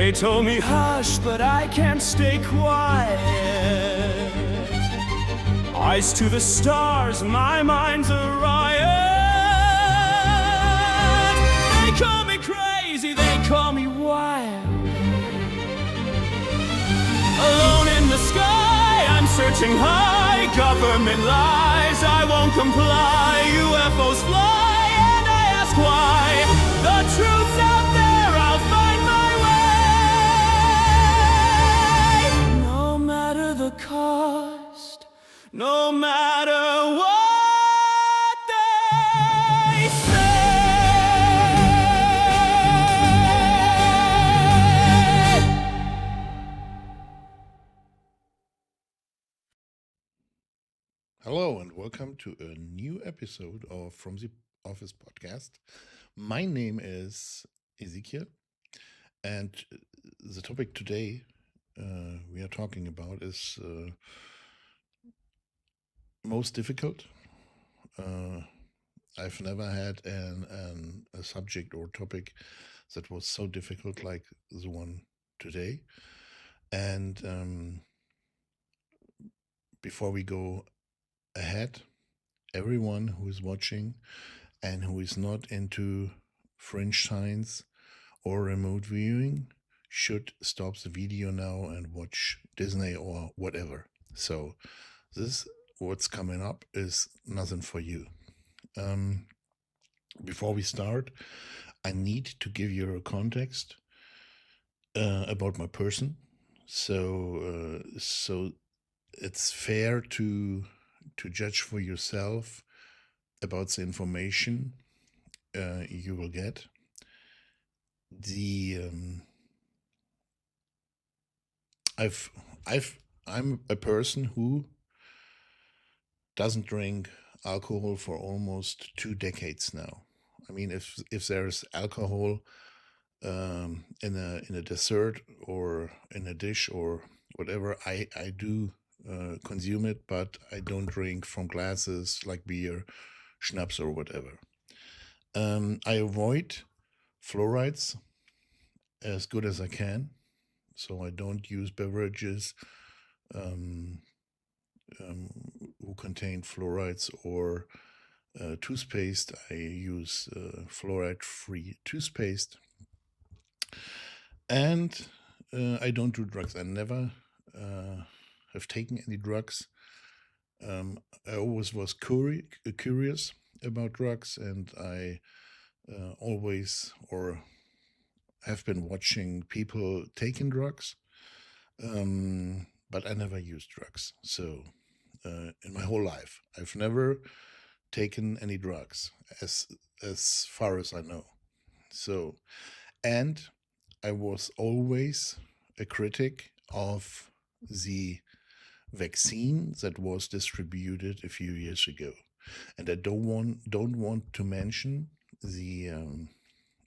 They told me hush, but I can't stay quiet. Eyes to the stars, my mind's a riot. They call me crazy, they call me wild. Alone in the sky, I'm searching high. Government lies, I won't comply. UFOs fly, and I ask why. The truth's out there, I'll find my way. No matter the cost, no matter what they say. Hello and welcome to a new episode of From the Office podcast. My name is Ezekiel, and the topic today we are talking about is most difficult. I've never had a subject or topic that was so difficult like the one today. And before we go ahead, everyone who is watching and who is not into fringe science or remote viewing should stop the video now and watch Disney or whatever. So this, what's coming up, is nothing for you. Before we start, I need to give you a context about my person. So it's fair to judge for yourself about the information you will get. I'm a person who doesn't drink alcohol for almost 2 decades now. I mean, if there's alcohol in a dessert or in a dish or whatever, I do consume it, but I don't drink from glasses like beer, schnapps, or whatever. I avoid fluorides as good as I can, so I don't use beverages who contain fluorides or toothpaste. I use fluoride-free toothpaste, and I don't do drugs. I never have taken any drugs. I always was curious about drugs, and I always or have been watching people taking drugs, but I never used drugs. So in my whole life, I've never taken any drugs as far as I know. So, and I was always a critic of the vaccine that was distributed a few years ago, and I don't want to mention the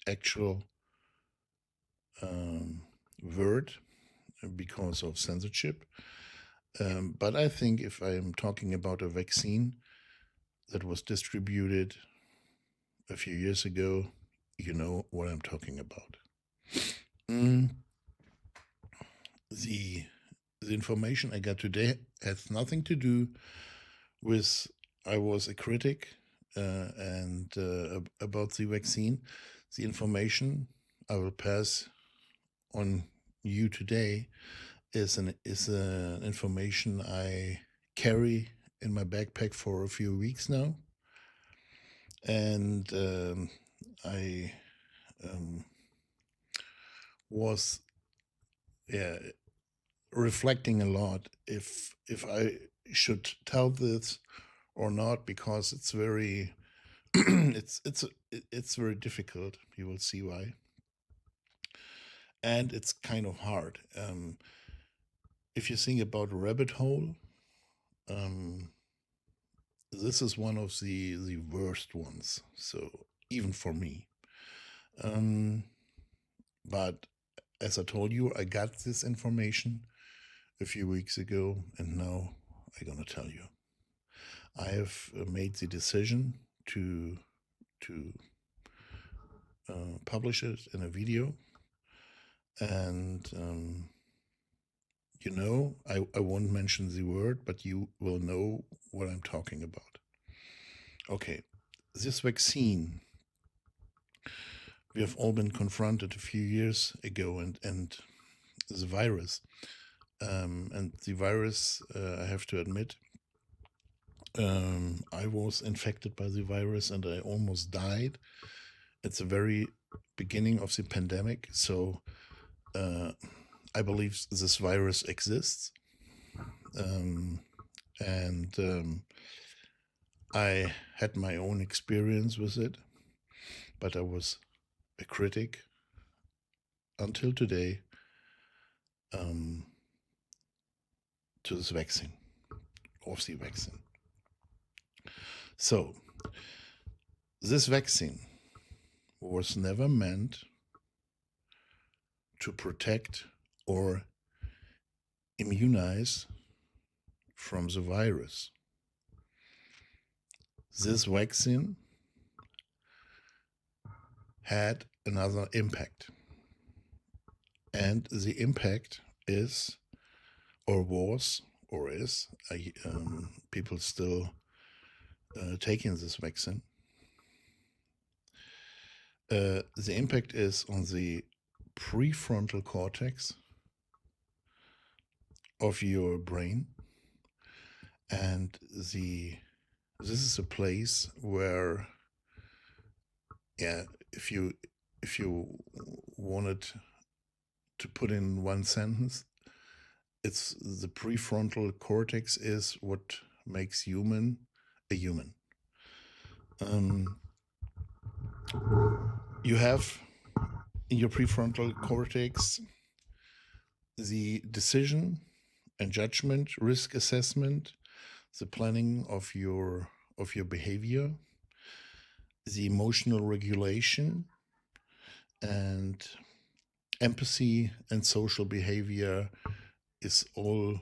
actual word because of censorship. But I think if I am talking about a vaccine that was distributed a few years ago, you know what I'm talking about. The information I got today has nothing to do with I was a critic and about the vaccine. The information I will pass on you today is an information I carry in my backpack for a few weeks now, and I was reflecting a lot if I should tell this or not, because it's very it's very difficult. You will see why, and it's kind of hard. If you think about a rabbit hole, this is one of the worst ones. So even for me, but as I told you, I got this information a few weeks ago, and now I'm gonna tell you. I have made the decision to publish it in a video. And I won't mention the word, but you will know what I'm talking about. Okay, this vaccine, we have all been confronted a few years ago, and the virus. And the virus, I have to admit, I was infected by the virus and I almost died at the very beginning of the pandemic. So I believe this virus exists. And I had my own experience with it, but I was a critic until today to this vaccine, of the vaccine. So, this vaccine was never meant to protect or immunize from the virus. This vaccine had another impact. And the impact is, or was, or is, people still taking this vaccine. The impact is on the prefrontal cortex of your brain, and this is a place where, if you wanted to put in one sentence, it's the prefrontal cortex is what makes human a human. You have in your prefrontal cortex the decision and judgment, risk assessment, the planning of your behavior, the emotional regulation, and empathy and social behavior is all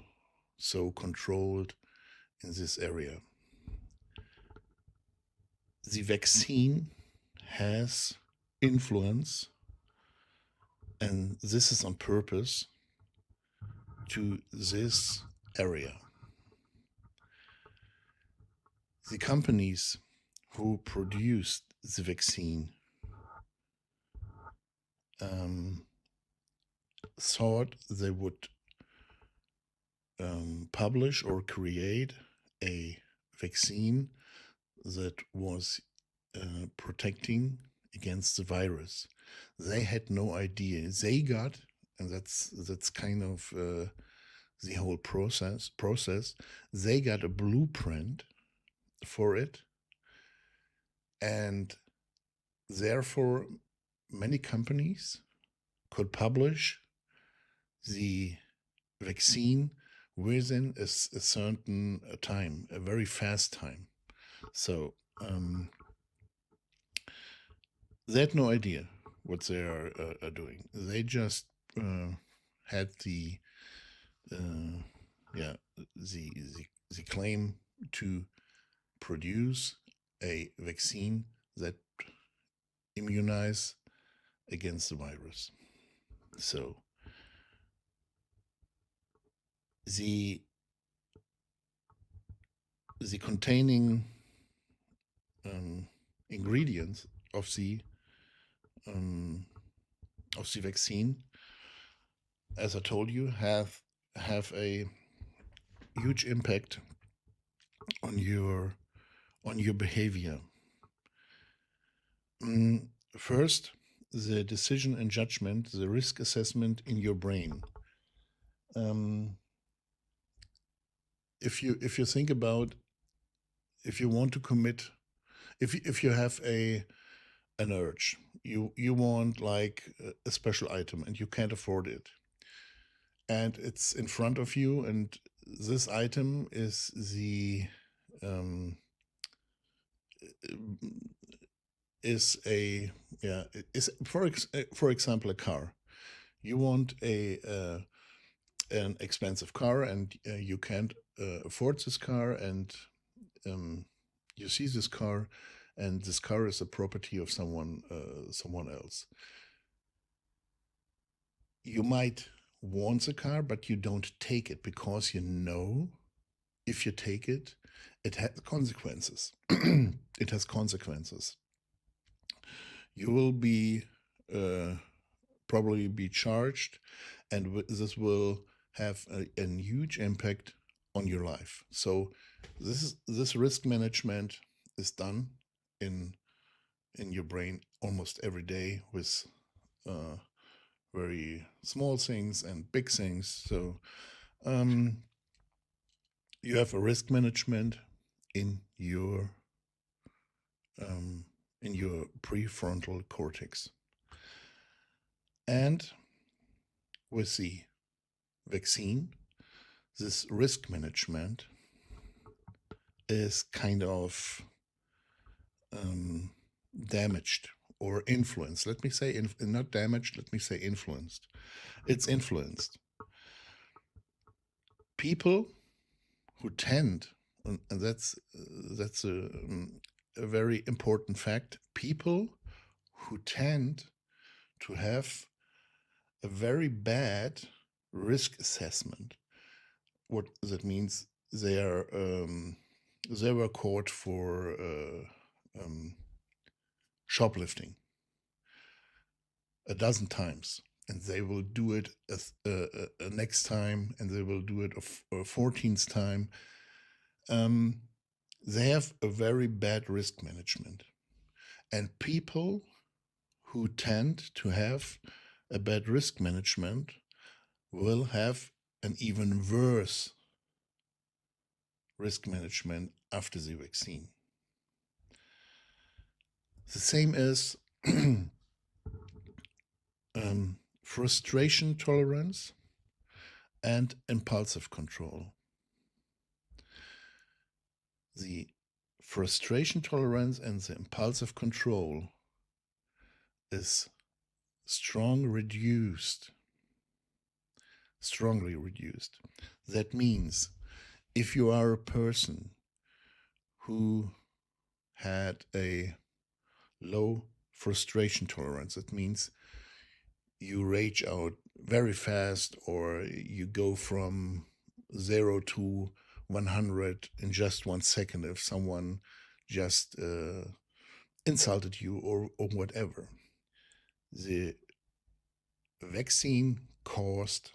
so controlled in this area. The vaccine has influence, and this is on purpose, to this area. The companies who produced the vaccine thought they would publish or create a vaccine that was protecting against the virus. They had no idea. They got, and that's kind of the whole process. They got a blueprint for it, and therefore many companies could publish the vaccine within a certain time, a very fast time. So they had no idea what they are doing. They just had the claim to produce a vaccine that immunize against the virus. So the containing ingredients of the vaccine, as I told you, have a huge impact on your behavior. First, the decision and judgment, the risk assessment in your brain. If you think about, if you want to commit, if you have an urge, you want like a special item and you can't afford it, and it's in front of you, and this item is for example a car. You want an expensive car, and you can't afford this car, and you see this car, and this car is a property of someone else. you might want a car, but you don't take it because you know if you take it, it has consequences. It has consequences. You will be probably be charged, and this will have a huge impact on your life. So this risk management is done in your brain almost every day with very small things and big things. So you have a risk management in your prefrontal cortex. And with the vaccine, this risk management is kind of damaged or influenced. Let me say, not damaged, let me say influenced. It's influenced. People who tend, and that's a very important fact, people who tend to have a very bad risk assessment. What that means, they were caught for shoplifting a dozen times, and they will do it next time, and they will do it a 14th time. They have a very bad risk management. And people who tend to have a bad risk management will have an even worse risk management after the vaccine. The same is frustration tolerance and impulsive control. The frustration tolerance and the impulsive control is strongly reduced. That means if you are a person who had a low frustration tolerance, that means you rage out very fast, or you go from 0 to 100 in just 1 second if someone just insulted you or whatever. The vaccine caused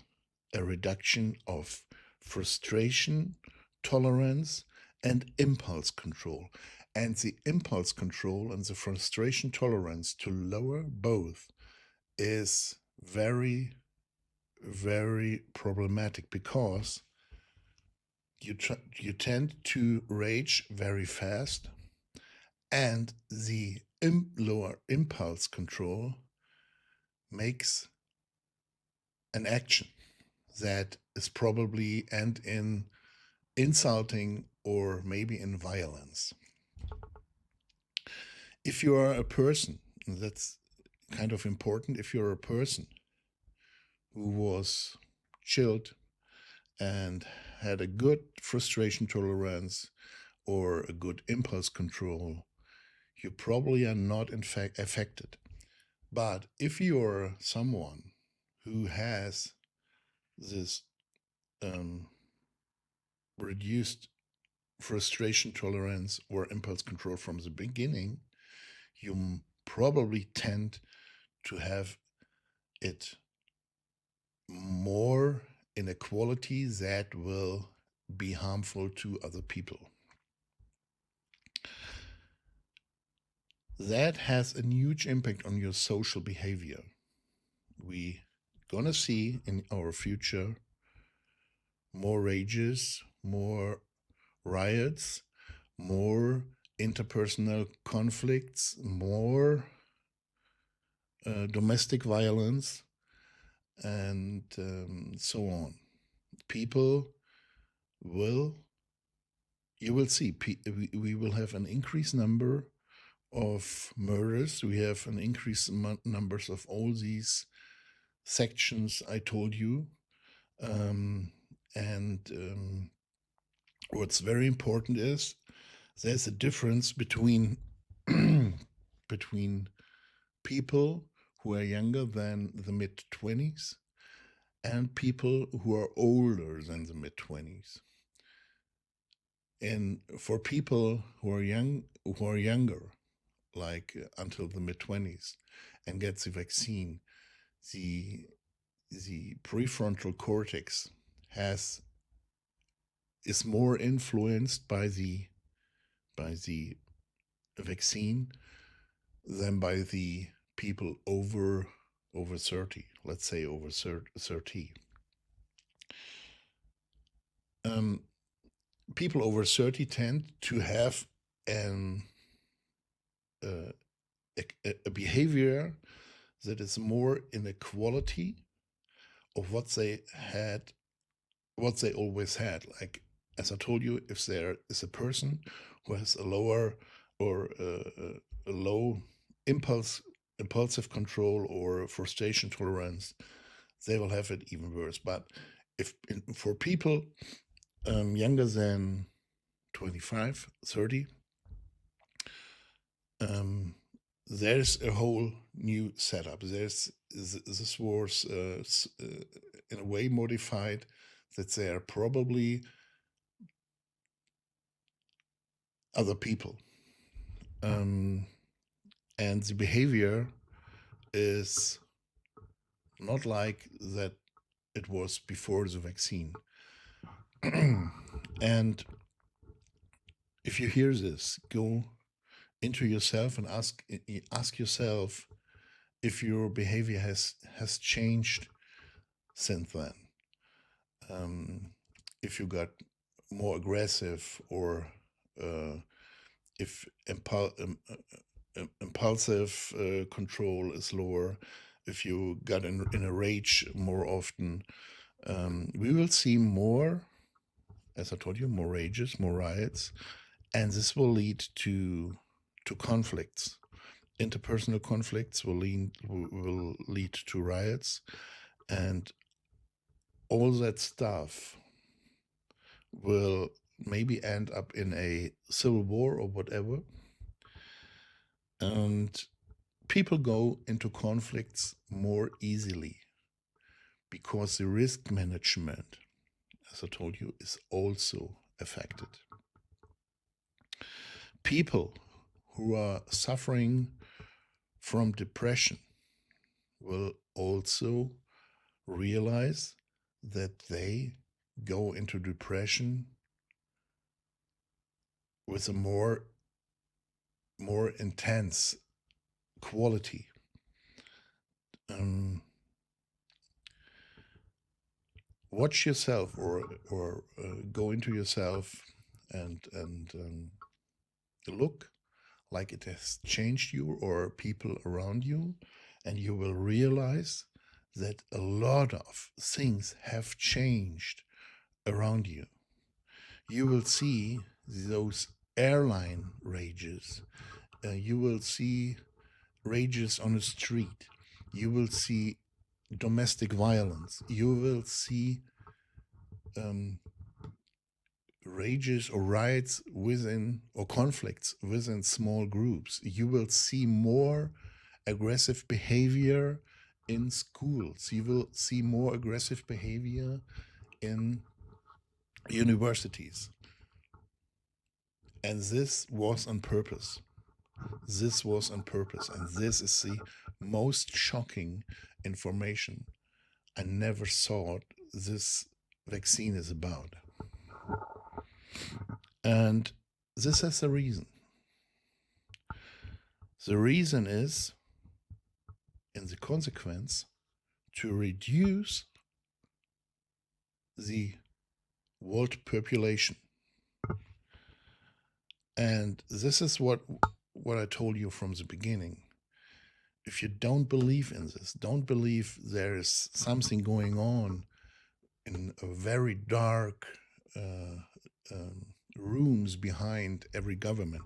a reduction of frustration tolerance and impulse control. And the impulse control and the frustration tolerance to lower both is very, very problematic, because you tend to rage very fast, and the lower impulse control makes an action that is probably end in insulting or maybe in violence. If you are a person, and that's kind of important, if you're a person who was chilled and had a good frustration tolerance or a good impulse control, you probably are not in fact affected. But if you're someone who has this reduced frustration tolerance or impulse control from the beginning, you probably tend to have it more in a quality that will be harmful to other people. That has a huge impact on your social behavior. We're gonna see in our future more rages, more riots, more interpersonal conflicts, more domestic violence, and so on. You will see, we will have an increased number of murders. We have an increased numbers of all these sections I told you. What's very important is there's a difference between between people who are younger than the mid-20s and people who are older than the mid-20s. And for people who are younger, like until the mid-20s, and get the vaccine, the prefrontal cortex is more influenced by the vaccine than by the people over 30, let's say over 30. People over 30 tend to have a behavior that is more in the quality of what they always had. Like, as I told you, if there is a person who has a lower or a low impulsive control or frustration tolerance, they will have it even worse. But for people younger than 25, 30, there's a whole new setup. This was in a way modified, that they are probably other people. And the behavior is not like that it was before the vaccine. And if you hear this, go into yourself and ask yourself if your behavior has changed since then. If you got more aggressive, or if impulsive control is lower, if you got in a rage more often, we will see more, as I told you, more rages, more riots, and this will lead to conflicts. Interpersonal conflicts will lead to riots, and all that stuff will maybe end up in a civil war or whatever. And people go into conflicts more easily because the risk management, as I told you, is also affected. People who are suffering from depression will also realize that they go into depression with a more intense quality. Watch yourself, or go into yourself and look like it has changed you or people around you, and you will realize that a lot of things have changed around you. You will see those airline rages. You will see rages on the street. You will see domestic violence. You will see rages or riots within, or conflicts within small groups. You will see more aggressive behavior in schools. You will see more aggressive behavior in universities. And this was on purpose. This was on purpose. And this is the most shocking information I never thought this vaccine is about. And this has a reason. The reason is, in the consequence, to reduce the world population. And this is what I told you from the beginning. If you don't believe in this, don't believe there is something going on in a very dark rooms behind every government.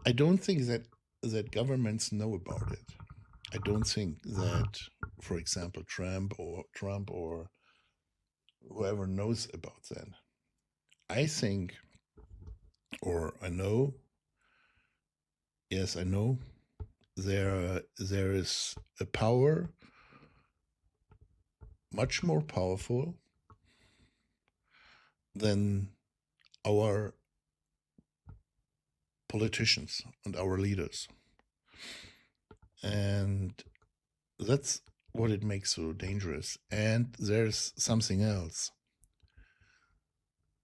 I don't think that governments know about it. I don't think that, for example, Trump or whoever knows about that. I think, or I know, yes, I know, there is a power much more powerful than our politicians and our leaders. And that's what it makes so dangerous. And there's something else.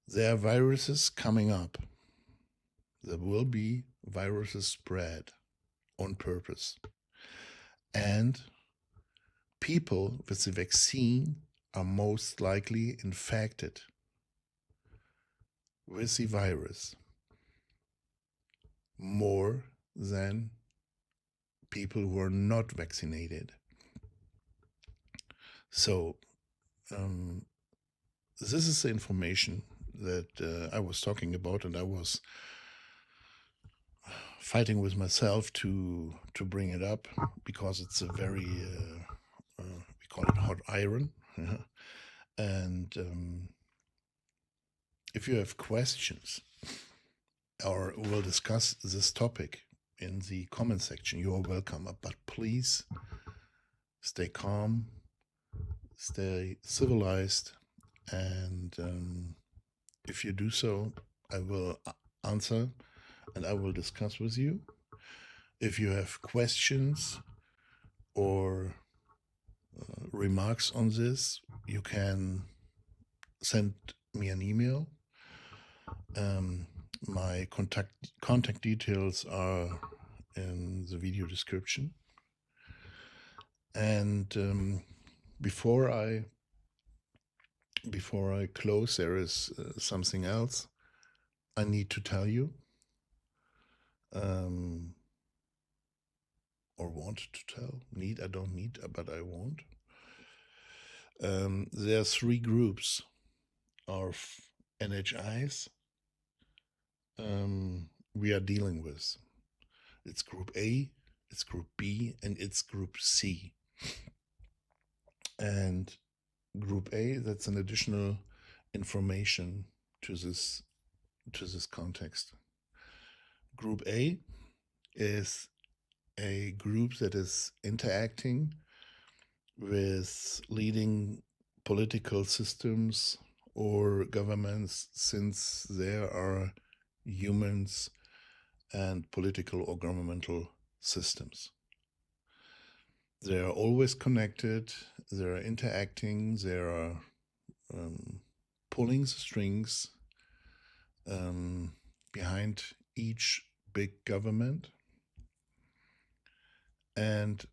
There are viruses coming up. There will be viruses spread on purpose. And people with the vaccine are most likely infected with the virus more than people who are not vaccinated. So this is the information that I was talking about, and I was fighting with myself to bring it up because it's a very we call it hot iron. And if you have questions or we'll discuss this topic in the comment section, you are welcome. But please stay calm, stay civilized, and if you do so, I will answer and I will discuss with you. If you have questions or remarks on this, you can send me an email. My contact details are in the video description. And before I close, there is something else I need to tell you, or want to tell. I don't need, but I want. There are 3 groups of NHIs we are dealing with. It's Group A, it's Group B, and it's Group C. And Group A, that's an additional information to this context. Group A is a group that is interacting with leading political systems or governments, since there are humans and political or governmental systems. They are always connected, they are interacting, they are pulling the strings behind each big government. And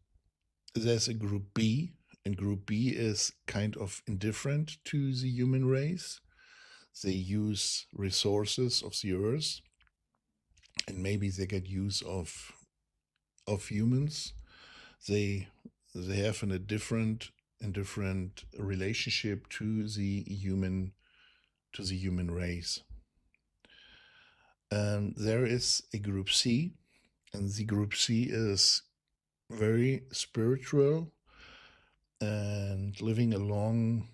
there's a Group B, and Group B is kind of indifferent to the human race. They use resources of the earth, and maybe they get use of humans. They have a different relationship to the human race. There is a Group C, and the Group C is very spiritual and living along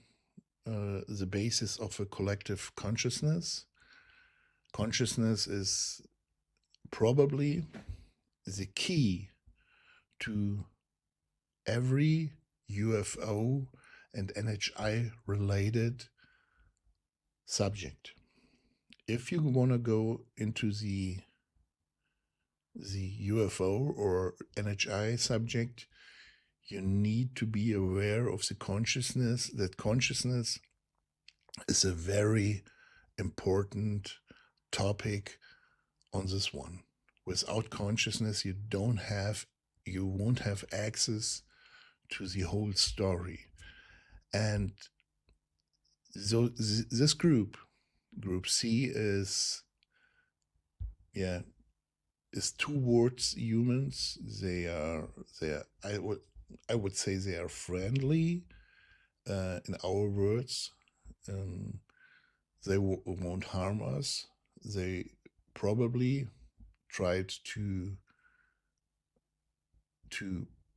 the basis of a collective consciousness. Consciousness is probably the key to every UFO and NHI related subject. If you want to go into the UFO or NHI subject, you need to be aware of the consciousness. That consciousness is a very important topic on this one. Without consciousness, you won't have access to the whole story. And so this group C, is towards humans. They are I would say they are friendly, in our words. They won't harm us. They probably tried to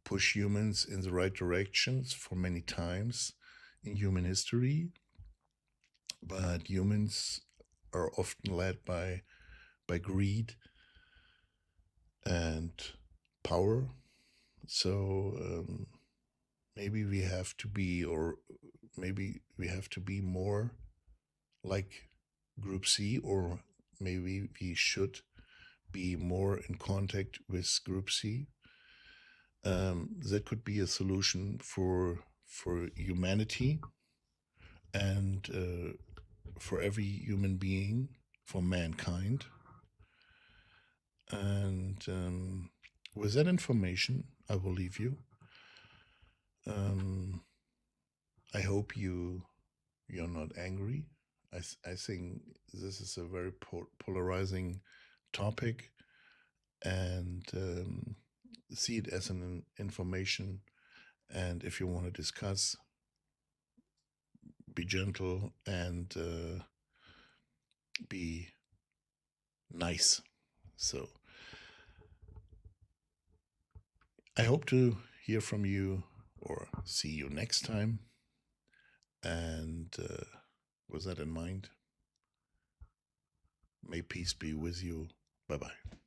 push humans in the right directions for many times in human history, but humans are often led by greed and power. So maybe we have to be, or maybe we have to be more like Group C, or maybe we should be more in contact with Group C. That could be a solution for humanity and for every human being, for mankind. And with that information, I will leave you. I hope you're not angry. I think this is a very polarizing topic, and see it as an information. And if you want to discuss, be gentle and be nice. So I hope to hear from you or see you next time. And with that in mind, may peace be with you. Bye-bye.